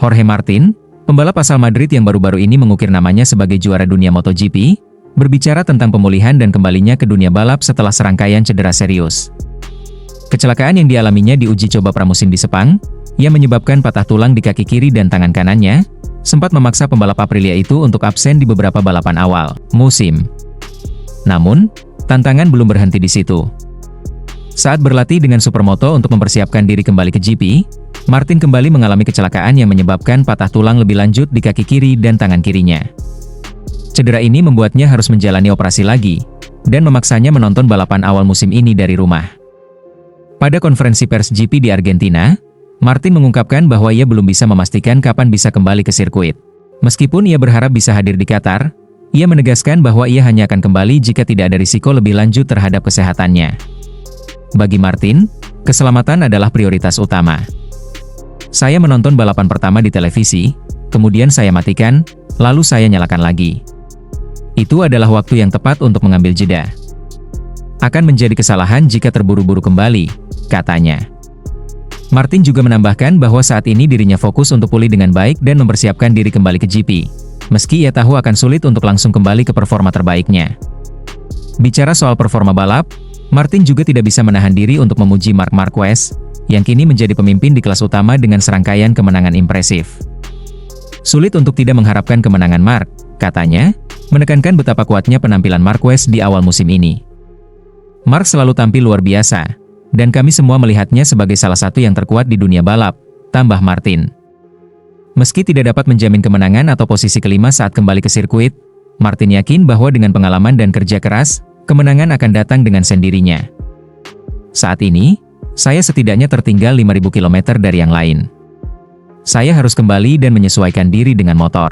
Jorge Martin, pembalap asal Madrid yang baru-baru ini mengukir namanya sebagai juara dunia MotoGP, berbicara tentang pemulihan dan kembalinya ke dunia balap setelah serangkaian cedera serius. Kecelakaan yang dialaminya di uji coba pramusim di Sepang, yang menyebabkan patah tulang di kaki kiri dan tangan kanannya, sempat memaksa pembalap Aprilia itu untuk absen di beberapa balapan awal musim. Namun, tantangan belum berhenti di situ. Saat berlatih dengan Supermoto untuk mempersiapkan diri kembali ke GP, Martin kembali mengalami kecelakaan yang menyebabkan patah tulang lebih lanjut di kaki kiri dan tangan kirinya. Cedera ini membuatnya harus menjalani operasi lagi, dan memaksanya menonton balapan awal musim ini dari rumah. Pada konferensi pers GP di Argentina, Martin mengungkapkan bahwa ia belum bisa memastikan kapan bisa kembali ke sirkuit. Meskipun ia berharap bisa hadir di Qatar, ia menegaskan bahwa ia hanya akan kembali jika tidak ada risiko lebih lanjut terhadap kesehatannya. Bagi Martin, keselamatan adalah prioritas utama. Saya menonton balapan pertama di televisi, kemudian saya matikan, lalu saya nyalakan lagi. Itu adalah waktu yang tepat untuk mengambil jeda. Akan menjadi kesalahan jika terburu-buru kembali, katanya. Martin juga menambahkan bahwa saat ini dirinya fokus untuk pulih dengan baik dan mempersiapkan diri kembali ke GP, meski ia tahu akan sulit untuk langsung kembali ke performa terbaiknya. Bicara soal performa balap, Martin juga tidak bisa menahan diri untuk memuji Marc Marquez, yang kini menjadi pemimpin di kelas utama dengan serangkaian kemenangan impresif. Sulit untuk tidak mengharapkan kemenangan Marc, katanya, menekankan betapa kuatnya penampilan Marquez di awal musim ini. Marc selalu tampil luar biasa, dan kami semua melihatnya sebagai salah satu yang terkuat di dunia balap, tambah Martin. Meski tidak dapat menjamin kemenangan atau posisi kelima saat kembali ke sirkuit, Martin yakin bahwa dengan pengalaman dan kerja keras, kemenangan akan datang dengan sendirinya. Saat ini, saya setidaknya tertinggal 5.000 km dari yang lain. Saya harus kembali dan menyesuaikan diri dengan motor.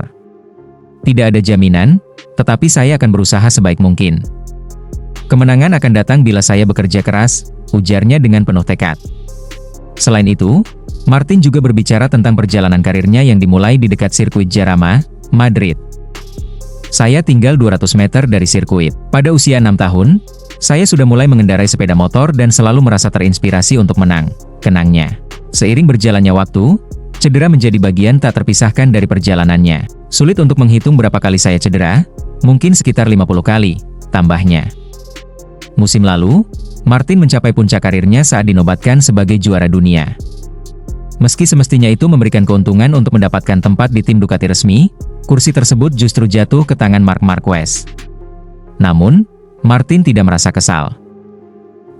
Tidak ada jaminan, tetapi saya akan berusaha sebaik mungkin. Kemenangan akan datang bila saya bekerja keras, ujarnya dengan penuh tekad. Selain itu, Martin juga berbicara tentang perjalanan karirnya yang dimulai di dekat sirkuit Jarama, Madrid. Saya tinggal 200 meter dari sirkuit. Pada usia 6 tahun, saya sudah mulai mengendarai sepeda motor dan selalu merasa terinspirasi untuk menang, kenangnya. Seiring berjalannya waktu, cedera menjadi bagian tak terpisahkan dari perjalanannya. Sulit untuk menghitung berapa kali saya cedera, mungkin sekitar 50 kali, tambahnya. Musim lalu, Martin mencapai puncak karirnya saat dinobatkan sebagai juara dunia. Meski semestinya itu memberikan keuntungan untuk mendapatkan tempat di tim Ducati resmi, kursi tersebut justru jatuh ke tangan Marc Marquez. Namun, Martin tidak merasa kesal.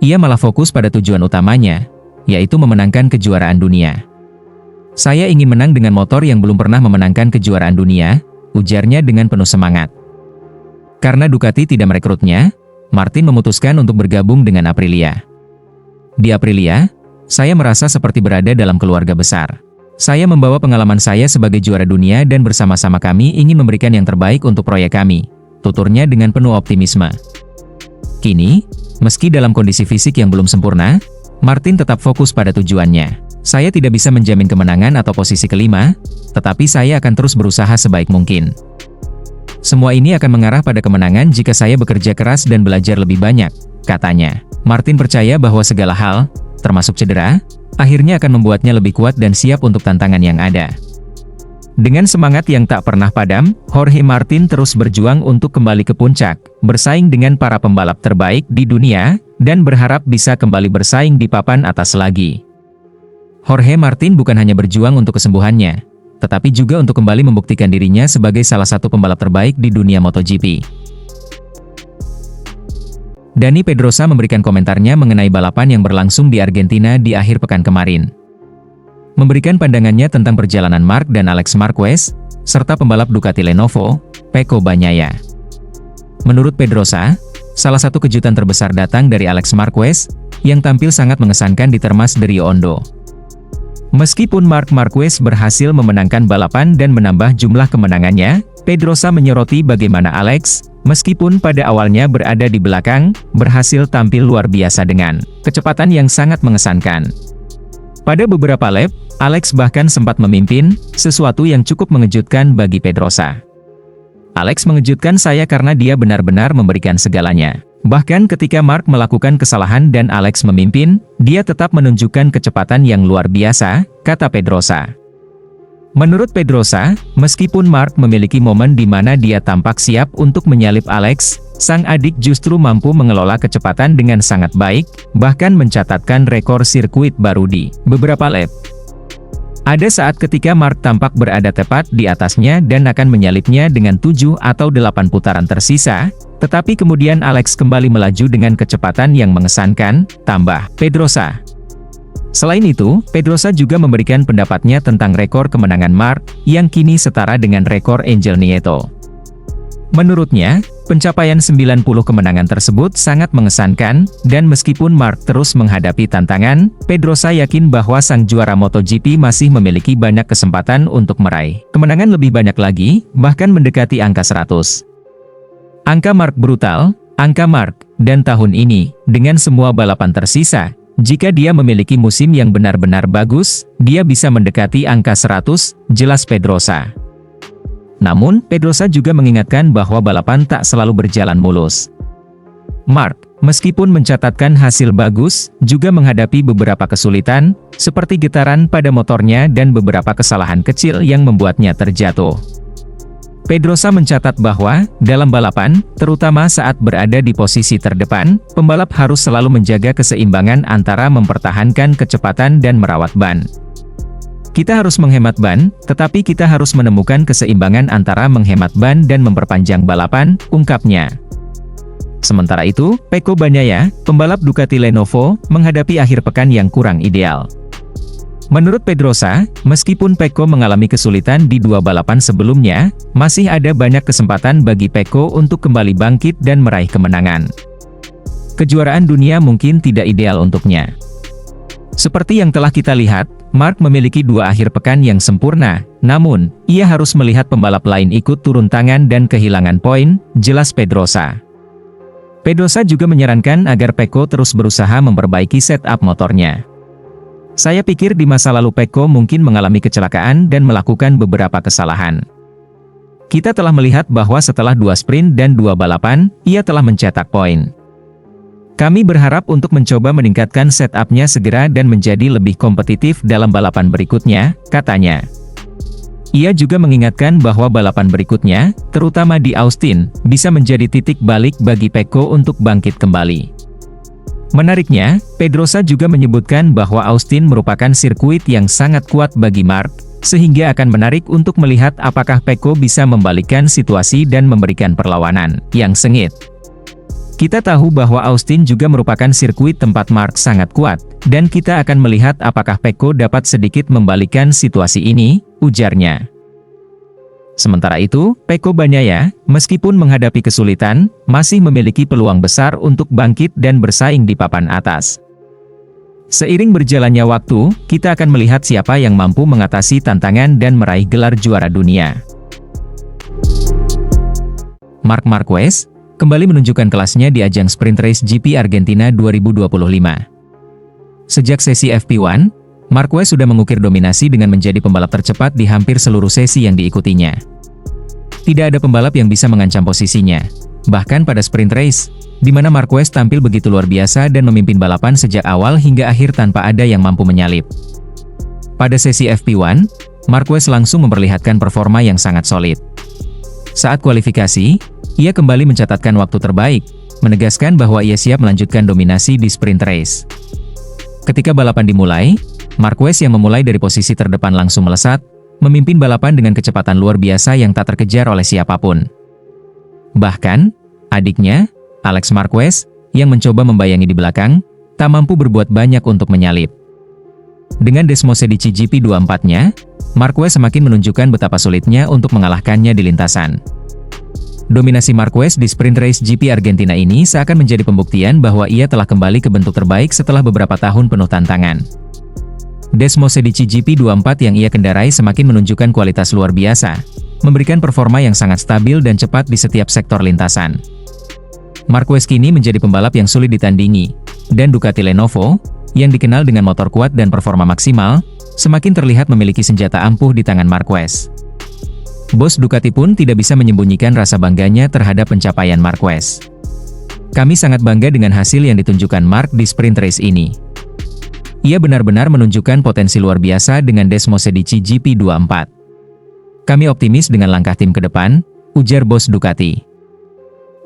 Ia malah fokus pada tujuan utamanya, yaitu memenangkan kejuaraan dunia. Saya ingin menang dengan motor yang belum pernah memenangkan kejuaraan dunia, ujarnya dengan penuh semangat. Karena Ducati tidak merekrutnya, Martin memutuskan untuk bergabung dengan Aprilia. Di Aprilia, saya merasa seperti berada dalam keluarga besar. Saya membawa pengalaman saya sebagai juara dunia dan bersama-sama kami ingin memberikan yang terbaik untuk proyek kami, tuturnya dengan penuh optimisme. Kini, meski dalam kondisi fisik yang belum sempurna, Martin tetap fokus pada tujuannya. Saya tidak bisa menjamin kemenangan atau posisi kelima, tetapi saya akan terus berusaha sebaik mungkin. Semua ini akan mengarah pada kemenangan jika saya bekerja keras dan belajar lebih banyak, katanya. Martin percaya bahwa segala hal, termasuk cedera, akhirnya akan membuatnya lebih kuat dan siap untuk tantangan yang ada. Dengan semangat yang tak pernah padam, Jorge Martin terus berjuang untuk kembali ke puncak, bersaing dengan para pembalap terbaik di dunia, dan berharap bisa kembali bersaing di papan atas lagi. Jorge Martin bukan hanya berjuang untuk kesembuhannya, tetapi juga untuk kembali membuktikan dirinya sebagai salah satu pembalap terbaik di dunia MotoGP. Dani Pedrosa memberikan komentarnya mengenai balapan yang berlangsung di Argentina di akhir pekan kemarin. Memberikan pandangannya tentang perjalanan Marc dan Alex Marquez, serta pembalap Ducati Lenovo, Pecco Bagnaia. Menurut Pedrosa, salah satu kejutan terbesar datang dari Alex Marquez, yang tampil sangat mengesankan di Termas de Rio Hondo. Meskipun Marc Marquez berhasil memenangkan balapan dan menambah jumlah kemenangannya, Pedrosa menyoroti bagaimana Alex, meskipun pada awalnya berada di belakang, berhasil tampil luar biasa dengan kecepatan yang sangat mengesankan. Pada beberapa lap, Alex bahkan sempat memimpin, sesuatu yang cukup mengejutkan bagi Pedrosa. Alex mengejutkan saya karena dia benar-benar memberikan segalanya. Bahkan ketika Marc melakukan kesalahan dan Alex memimpin, dia tetap menunjukkan kecepatan yang luar biasa, kata Pedrosa. Menurut Pedrosa, meskipun Mark memiliki momen di mana dia tampak siap untuk menyalip Alex, sang adik justru mampu mengelola kecepatan dengan sangat baik, bahkan mencatatkan rekor sirkuit baru di beberapa lap. Ada saat ketika Mark tampak berada tepat di atasnya dan akan menyalipnya dengan 7 atau 8 putaran tersisa, tetapi kemudian Alex kembali melaju dengan kecepatan yang mengesankan, tambah Pedrosa. Selain itu, Pedrosa juga memberikan pendapatnya tentang rekor kemenangan Mark, yang kini setara dengan rekor Angel Nieto. Menurutnya, pencapaian 90 kemenangan tersebut sangat mengesankan, dan meskipun Mark terus menghadapi tantangan, Pedrosa yakin bahwa sang juara MotoGP masih memiliki banyak kesempatan untuk meraih kemenangan lebih banyak lagi, bahkan mendekati angka 100. Angka Mark brutal, angka Mark, dan tahun ini, dengan semua balapan tersisa, jika dia memiliki musim yang benar-benar bagus, dia bisa mendekati angka 100, jelas Pedrosa. Namun, Pedrosa juga mengingatkan bahwa balapan tak selalu berjalan mulus. Mark, meskipun mencatatkan hasil bagus, juga menghadapi beberapa kesulitan, seperti getaran pada motornya dan beberapa kesalahan kecil yang membuatnya terjatuh. Pedrosa mencatat bahwa, dalam balapan, terutama saat berada di posisi terdepan, pembalap harus selalu menjaga keseimbangan antara mempertahankan kecepatan dan merawat ban. Kita harus menghemat ban, tetapi kita harus menemukan keseimbangan antara menghemat ban dan memperpanjang balapan, ungkapnya. Sementara itu, Pecco Bagnaia, pembalap Ducati Lenovo, menghadapi akhir pekan yang kurang ideal. Menurut Pedrosa, meskipun Pecco mengalami kesulitan di 2 balapan sebelumnya, masih ada banyak kesempatan bagi Pecco untuk kembali bangkit dan meraih kemenangan. Kejuaraan dunia mungkin tidak ideal untuknya. Seperti yang telah kita lihat, Mark memiliki 2 akhir pekan yang sempurna, namun, ia harus melihat pembalap lain ikut turun tangan dan kehilangan poin, jelas Pedrosa. Pedrosa juga menyarankan agar Pecco terus berusaha memperbaiki setup motornya. Saya pikir di masa lalu Pecco mungkin mengalami kecelakaan dan melakukan beberapa kesalahan. Kita telah melihat bahwa setelah 2 sprint dan 2 balapan, ia telah mencetak poin. Kami berharap untuk mencoba meningkatkan setup-nya segera dan menjadi lebih kompetitif dalam balapan berikutnya, katanya. Ia juga mengingatkan bahwa balapan berikutnya, terutama di Austin, bisa menjadi titik balik bagi Pecco untuk bangkit kembali. Menariknya, Pedrosa juga menyebutkan bahwa Austin merupakan sirkuit yang sangat kuat bagi Mark, sehingga akan menarik untuk melihat apakah Pecco bisa membalikkan situasi dan memberikan perlawanan yang sengit. Kita tahu bahwa Austin juga merupakan sirkuit tempat Mark sangat kuat, dan kita akan melihat apakah Pecco dapat sedikit membalikkan situasi ini, ujarnya. Sementara itu, Pecco Bagnaia, meskipun menghadapi kesulitan, masih memiliki peluang besar untuk bangkit dan bersaing di papan atas. Seiring berjalannya waktu, kita akan melihat siapa yang mampu mengatasi tantangan dan meraih gelar juara dunia. Marc Marquez kembali menunjukkan kelasnya di ajang Sprint Race GP Argentina 2025. Sejak sesi FP1, Marquez sudah mengukir dominasi dengan menjadi pembalap tercepat di hampir seluruh sesi yang diikutinya. Tidak ada pembalap yang bisa mengancam posisinya. Bahkan pada sprint race, di mana Marquez tampil begitu luar biasa dan memimpin balapan sejak awal hingga akhir tanpa ada yang mampu menyalip. Pada sesi FP1, Marquez langsung memperlihatkan performa yang sangat solid. Saat kualifikasi, ia kembali mencatatkan waktu terbaik, menegaskan bahwa ia siap melanjutkan dominasi di sprint race. Ketika balapan dimulai, Marquez yang memulai dari posisi terdepan langsung melesat, memimpin balapan dengan kecepatan luar biasa yang tak terkejar oleh siapapun. Bahkan, adiknya, Alex Marquez, yang mencoba membayangi di belakang, tak mampu berbuat banyak untuk menyalip. Dengan Desmosedici GP24-nya, Marquez semakin menunjukkan betapa sulitnya untuk mengalahkannya di lintasan. Dominasi Marquez di Sprint Race GP Argentina ini seakan menjadi pembuktian bahwa ia telah kembali ke bentuk terbaik setelah beberapa tahun penuh tantangan. Desmosedici GP24 yang ia kendarai semakin menunjukkan kualitas luar biasa, memberikan performa yang sangat stabil dan cepat di setiap sektor lintasan. Marquez kini menjadi pembalap yang sulit ditandingi, dan Ducati Lenovo, yang dikenal dengan motor kuat dan performa maksimal, semakin terlihat memiliki senjata ampuh di tangan Marquez. Bos Ducati pun tidak bisa menyembunyikan rasa bangganya terhadap pencapaian Marquez. Kami sangat bangga dengan hasil yang ditunjukkan Mark di sprint race ini. Ia benar-benar menunjukkan potensi luar biasa dengan Desmosedici GP24. Kami optimis dengan langkah tim ke depan, ujar bos Ducati.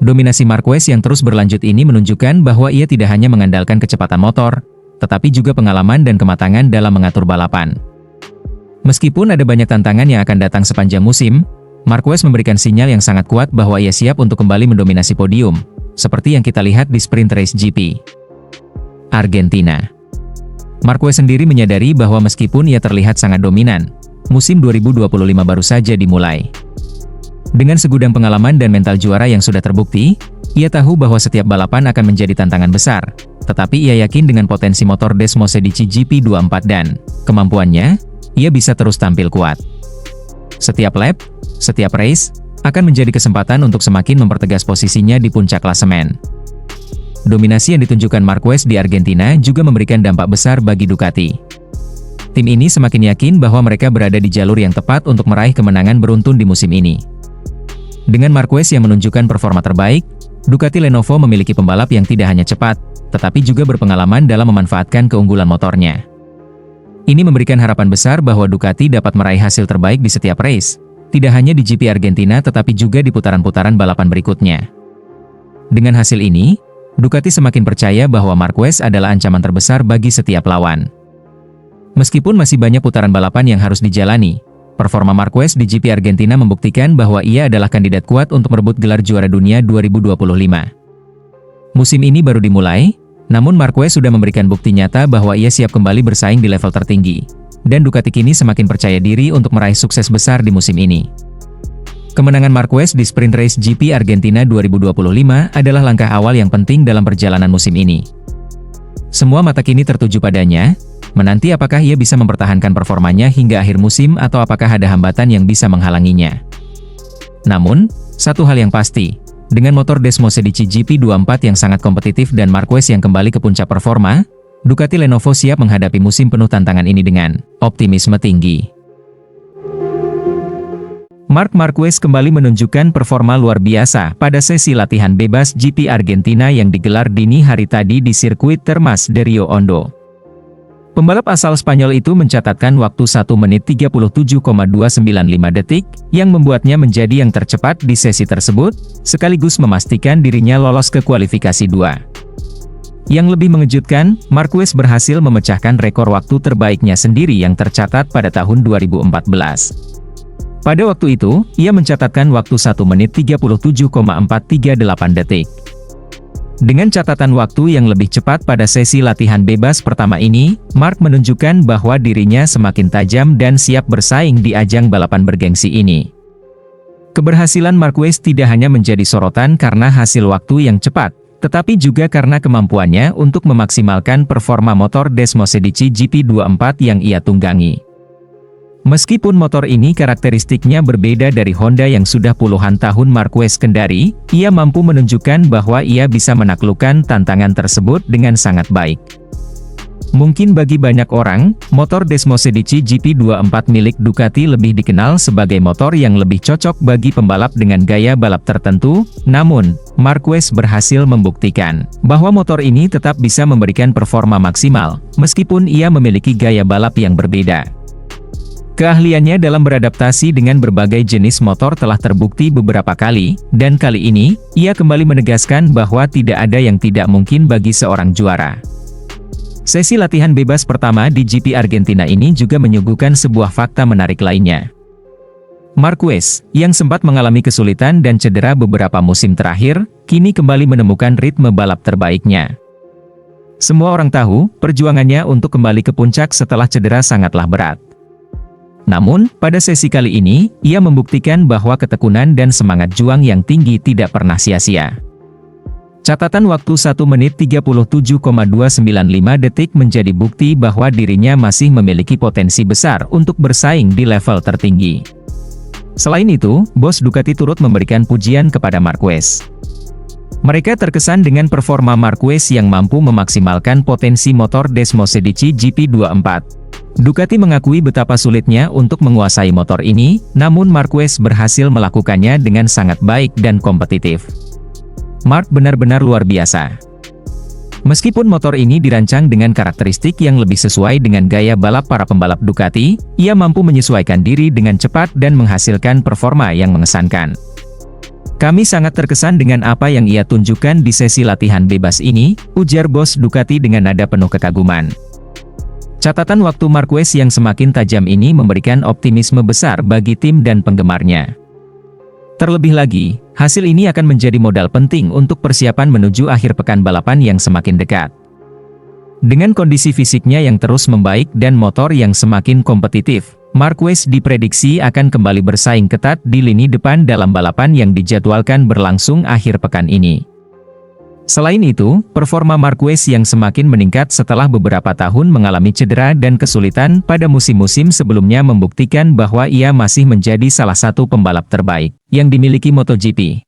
Dominasi Marquez yang terus berlanjut ini menunjukkan bahwa ia tidak hanya mengandalkan kecepatan motor, tetapi juga pengalaman dan kematangan dalam mengatur balapan. Meskipun ada banyak tantangan yang akan datang sepanjang musim, Marquez memberikan sinyal yang sangat kuat bahwa ia siap untuk kembali mendominasi podium, seperti yang kita lihat di Sprint Race GP Argentina. Marquez sendiri menyadari bahwa meskipun ia terlihat sangat dominan, musim 2025 baru saja dimulai. Dengan segudang pengalaman dan mental juara yang sudah terbukti, ia tahu bahwa setiap balapan akan menjadi tantangan besar, tetapi ia yakin dengan potensi motor Desmosedici GP24 dan kemampuannya, ia bisa terus tampil kuat. Setiap lap, setiap race, akan menjadi kesempatan untuk semakin mempertegas posisinya di puncak klasemen. Dominasi yang ditunjukkan Marquez di Argentina juga memberikan dampak besar bagi Ducati. Tim ini semakin yakin bahwa mereka berada di jalur yang tepat untuk meraih kemenangan beruntun di musim ini. Dengan Marquez yang menunjukkan performa terbaik, Ducati Lenovo memiliki pembalap yang tidak hanya cepat, tetapi juga berpengalaman dalam memanfaatkan keunggulan motornya. Ini memberikan harapan besar bahwa Ducati dapat meraih hasil terbaik di setiap race, tidak hanya di GP Argentina tetapi juga di putaran-putaran balapan berikutnya. Dengan hasil ini, Ducati semakin percaya bahwa Marquez adalah ancaman terbesar bagi setiap lawan. Meskipun masih banyak putaran balapan yang harus dijalani, performa Marquez di GP Argentina membuktikan bahwa ia adalah kandidat kuat untuk merebut gelar juara dunia 2025. Musim ini baru dimulai, namun Marquez sudah memberikan bukti nyata bahwa ia siap kembali bersaing di level tertinggi, dan Ducati kini semakin percaya diri untuk meraih sukses besar di musim ini. Kemenangan Marquez di Sprint Race GP Argentina 2025 adalah langkah awal yang penting dalam perjalanan musim ini. Semua mata kini tertuju padanya, menanti apakah ia bisa mempertahankan performanya hingga akhir musim atau apakah ada hambatan yang bisa menghalanginya. Namun, satu hal yang pasti, dengan motor Desmosedici GP24 yang sangat kompetitif dan Marquez yang kembali ke puncak performa, Ducati Lenovo siap menghadapi musim penuh tantangan ini dengan optimisme tinggi. Marc Marquez kembali menunjukkan performa luar biasa pada sesi latihan bebas GP Argentina yang digelar dini hari tadi di sirkuit Termas de Rio Hondo. Pembalap asal Spanyol itu mencatatkan waktu 1 menit 37,295 detik, yang membuatnya menjadi yang tercepat di sesi tersebut, sekaligus memastikan dirinya lolos ke kualifikasi 2. Yang lebih mengejutkan, Marquez berhasil memecahkan rekor waktu terbaiknya sendiri yang tercatat pada tahun 2014. Pada waktu itu, ia mencatatkan waktu 1 menit 37,438 detik. Dengan catatan waktu yang lebih cepat pada sesi latihan bebas pertama ini, Marc menunjukkan bahwa dirinya semakin tajam dan siap bersaing di ajang balapan bergengsi ini. Keberhasilan Marquez tidak hanya menjadi sorotan karena hasil waktu yang cepat, tetapi juga karena kemampuannya untuk memaksimalkan performa motor Desmosedici GP24 yang ia tunggangi. Meskipun motor ini karakteristiknya berbeda dari Honda yang sudah puluhan tahun Marquez kendari, ia mampu menunjukkan bahwa ia bisa menaklukkan tantangan tersebut dengan sangat baik. Mungkin bagi banyak orang, motor Desmosedici GP24 milik Ducati lebih dikenal sebagai motor yang lebih cocok bagi pembalap dengan gaya balap tertentu, namun, Marquez berhasil membuktikan bahwa motor ini tetap bisa memberikan performa maksimal, meskipun ia memiliki gaya balap yang berbeda. Keahliannya dalam beradaptasi dengan berbagai jenis motor telah terbukti beberapa kali, dan kali ini, ia kembali menegaskan bahwa tidak ada yang tidak mungkin bagi seorang juara. Sesi latihan bebas pertama di GP Argentina ini juga menyuguhkan sebuah fakta menarik lainnya. Marquez, yang sempat mengalami kesulitan dan cedera beberapa musim terakhir, kini kembali menemukan ritme balap terbaiknya. Semua orang tahu, perjuangannya untuk kembali ke puncak setelah cedera sangatlah berat. Namun, pada sesi kali ini, ia membuktikan bahwa ketekunan dan semangat juang yang tinggi tidak pernah sia-sia. Catatan waktu 1 menit 37,295 detik menjadi bukti bahwa dirinya masih memiliki potensi besar untuk bersaing di level tertinggi. Selain itu, bos Ducati turut memberikan pujian kepada Marquez. Mereka terkesan dengan performa Marquez yang mampu memaksimalkan potensi motor Desmosedici GP24. Ducati mengakui betapa sulitnya untuk menguasai motor ini, namun Marquez berhasil melakukannya dengan sangat baik dan kompetitif. Marc benar-benar luar biasa. Meskipun motor ini dirancang dengan karakteristik yang lebih sesuai dengan gaya balap para pembalap Ducati, ia mampu menyesuaikan diri dengan cepat dan menghasilkan performa yang mengesankan. Kami sangat terkesan dengan apa yang ia tunjukkan di sesi latihan bebas ini, ujar bos Ducati dengan nada penuh kekaguman. Catatan waktu Marquez yang semakin tajam ini memberikan optimisme besar bagi tim dan penggemarnya. Terlebih lagi, hasil ini akan menjadi modal penting untuk persiapan menuju akhir pekan balapan yang semakin dekat. Dengan kondisi fisiknya yang terus membaik dan motor yang semakin kompetitif, Marquez diprediksi akan kembali bersaing ketat di lini depan dalam balapan yang dijadwalkan berlangsung akhir pekan ini. Selain itu, performa Marquez yang semakin meningkat setelah beberapa tahun mengalami cedera dan kesulitan pada musim-musim sebelumnya membuktikan bahwa ia masih menjadi salah satu pembalap terbaik yang dimiliki MotoGP.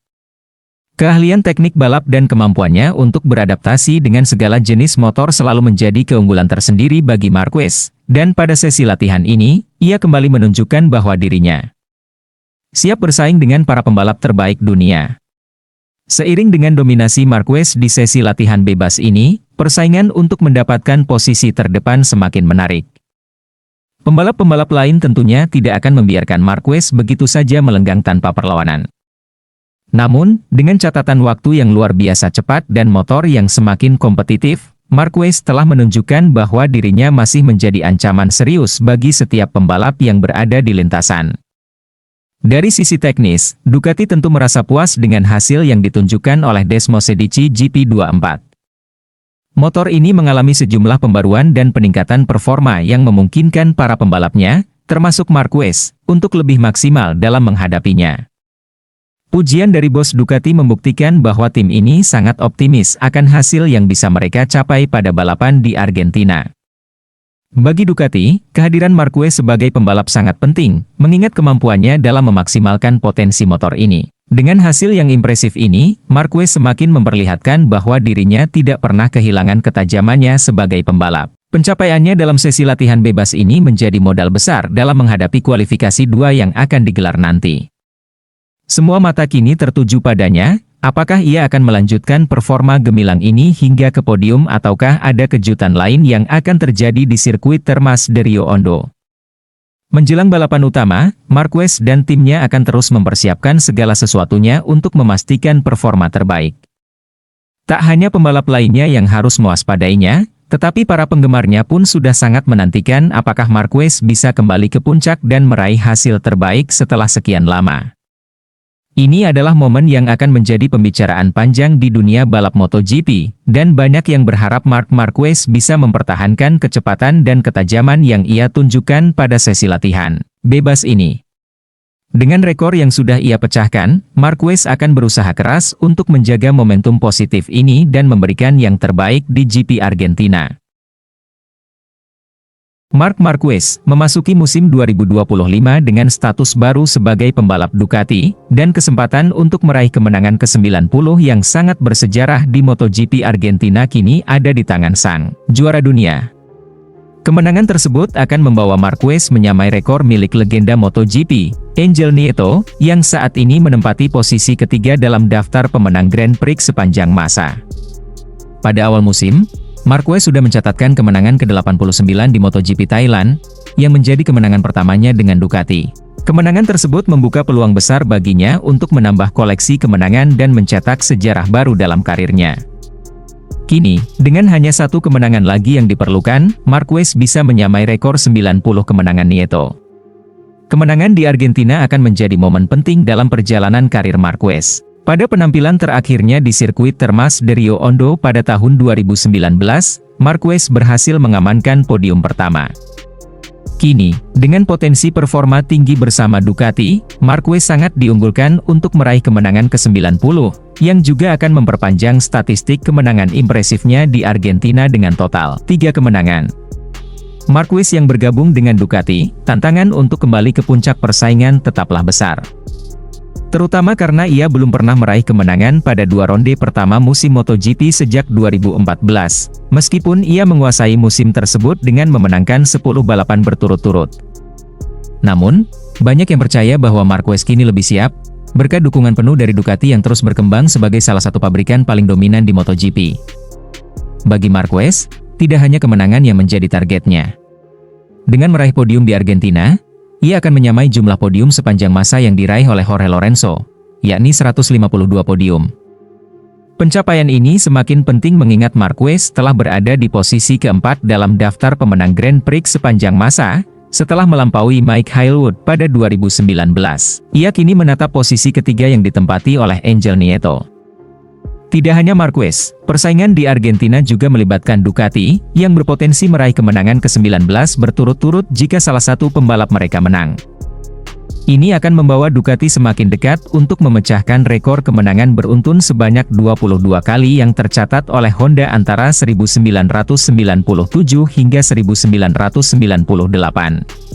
Keahlian teknik balap dan kemampuannya untuk beradaptasi dengan segala jenis motor selalu menjadi keunggulan tersendiri bagi Marquez, dan pada sesi latihan ini, ia kembali menunjukkan bahwa dirinya siap bersaing dengan para pembalap terbaik dunia. Seiring dengan dominasi Marquez di sesi latihan bebas ini, persaingan untuk mendapatkan posisi terdepan semakin menarik. Pembalap-pembalap lain tentunya tidak akan membiarkan Marquez begitu saja melenggang tanpa perlawanan. Namun, dengan catatan waktu yang luar biasa cepat dan motor yang semakin kompetitif, Marquez telah menunjukkan bahwa dirinya masih menjadi ancaman serius bagi setiap pembalap yang berada di lintasan. Dari sisi teknis, Ducati tentu merasa puas dengan hasil yang ditunjukkan oleh Desmosedici GP24. Motor ini mengalami sejumlah pembaruan dan peningkatan performa yang memungkinkan para pembalapnya, termasuk Marquez, untuk lebih maksimal dalam menghadapinya. Pujian dari bos Ducati membuktikan bahwa tim ini sangat optimis akan hasil yang bisa mereka capai pada balapan di Argentina. Bagi Ducati, kehadiran Marquez sebagai pembalap sangat penting, mengingat kemampuannya dalam memaksimalkan potensi motor ini. Dengan hasil yang impresif ini, Marquez semakin memperlihatkan bahwa dirinya tidak pernah kehilangan ketajamannya sebagai pembalap. Pencapaiannya dalam sesi latihan bebas ini menjadi modal besar dalam menghadapi kualifikasi 2 yang akan digelar nanti. Semua mata kini tertuju padanya. Apakah ia akan melanjutkan performa gemilang ini hingga ke podium ataukah ada kejutan lain yang akan terjadi di sirkuit Termas de Rio Hondo? Menjelang balapan utama, Marquez dan timnya akan terus mempersiapkan segala sesuatunya untuk memastikan performa terbaik. Tak hanya pembalap lainnya yang harus mewaspadainya, tetapi para penggemarnya pun sudah sangat menantikan apakah Marquez bisa kembali ke puncak dan meraih hasil terbaik setelah sekian lama. Ini adalah momen yang akan menjadi pembicaraan panjang di dunia balap MotoGP, dan banyak yang berharap Marc Marquez bisa mempertahankan kecepatan dan ketajaman yang ia tunjukkan pada sesi latihan bebas ini. Dengan rekor yang sudah ia pecahkan, Marquez akan berusaha keras untuk menjaga momentum positif ini dan memberikan yang terbaik di GP Argentina. Marc Marquez memasuki musim 2025 dengan status baru sebagai pembalap Ducati, dan kesempatan untuk meraih kemenangan ke-90 yang sangat bersejarah di MotoGP Argentina kini ada di tangan sang juara dunia. Kemenangan tersebut akan membawa Marquez menyamai rekor milik legenda MotoGP, Angel Nieto, yang saat ini menempati posisi ketiga dalam daftar pemenang Grand Prix sepanjang masa. Pada awal musim, Marquez sudah mencatatkan kemenangan ke-89 di MotoGP Thailand, yang menjadi kemenangan pertamanya dengan Ducati. Kemenangan tersebut membuka peluang besar baginya untuk menambah koleksi kemenangan dan mencetak sejarah baru dalam karirnya. Kini, dengan hanya satu kemenangan lagi yang diperlukan, Marquez bisa menyamai rekor 90 kemenangan Nieto. Kemenangan di Argentina akan menjadi momen penting dalam perjalanan karir Marquez. Pada penampilan terakhirnya di sirkuit Termas de Rio Hondo pada tahun 2019, Marquez berhasil mengamankan podium pertama. Kini, dengan potensi performa tinggi bersama Ducati, Marquez sangat diunggulkan untuk meraih kemenangan ke-90, yang juga akan memperpanjang statistik kemenangan impresifnya di Argentina dengan total 3 kemenangan. Marquez yang bergabung dengan Ducati, tantangan untuk kembali ke puncak persaingan tetaplah besar. Terutama karena ia belum pernah meraih kemenangan pada 2 ronde pertama musim MotoGP sejak 2014, meskipun ia menguasai musim tersebut dengan memenangkan 10 balapan berturut-turut. Namun, banyak yang percaya bahwa Marquez kini lebih siap, berkat dukungan penuh dari Ducati yang terus berkembang sebagai salah satu pabrikan paling dominan di MotoGP. Bagi Marquez, tidak hanya kemenangan yang menjadi targetnya. Dengan meraih podium di Argentina, ia akan menyamai jumlah podium sepanjang masa yang diraih oleh Jorge Lorenzo, yakni 152 podium. Pencapaian ini semakin penting mengingat Marquez telah berada di posisi keempat dalam daftar pemenang Grand Prix sepanjang masa, setelah melampaui Mike Hailwood pada 2019. Ia kini menatap posisi ketiga yang ditempati oleh Angel Nieto. Tidak hanya Marquez, persaingan di Argentina juga melibatkan Ducati, yang berpotensi meraih kemenangan ke-19 berturut-turut jika salah satu pembalap mereka menang. Ini akan membawa Ducati semakin dekat untuk memecahkan rekor kemenangan beruntun sebanyak 22 kali yang tercatat oleh Honda antara 1997 hingga 1998.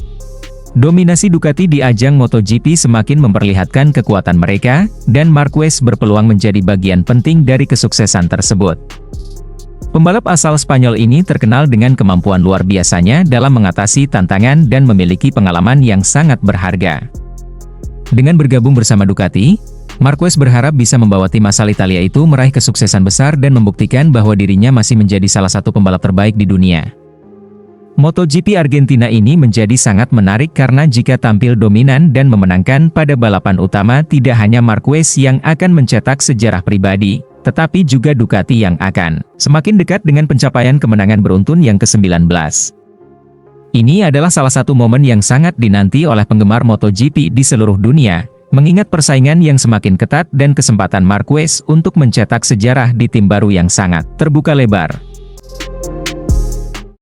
Dominasi Ducati di ajang MotoGP semakin memperlihatkan kekuatan mereka, dan Marquez berpeluang menjadi bagian penting dari kesuksesan tersebut. Pembalap asal Spanyol ini terkenal dengan kemampuan luar biasanya dalam mengatasi tantangan dan memiliki pengalaman yang sangat berharga. Dengan bergabung bersama Ducati, Marquez berharap bisa membawa tim asal Italia itu meraih kesuksesan besar dan membuktikan bahwa dirinya masih menjadi salah satu pembalap terbaik di dunia. MotoGP Argentina ini menjadi sangat menarik karena jika tampil dominan dan memenangkan pada balapan utama, tidak hanya Marquez yang akan mencetak sejarah pribadi, tetapi juga Ducati yang akan semakin dekat dengan pencapaian kemenangan beruntun yang ke-19. Ini adalah salah satu momen yang sangat dinanti oleh penggemar MotoGP di seluruh dunia, mengingat persaingan yang semakin ketat dan kesempatan Marquez untuk mencetak sejarah di tim baru yang sangat terbuka lebar.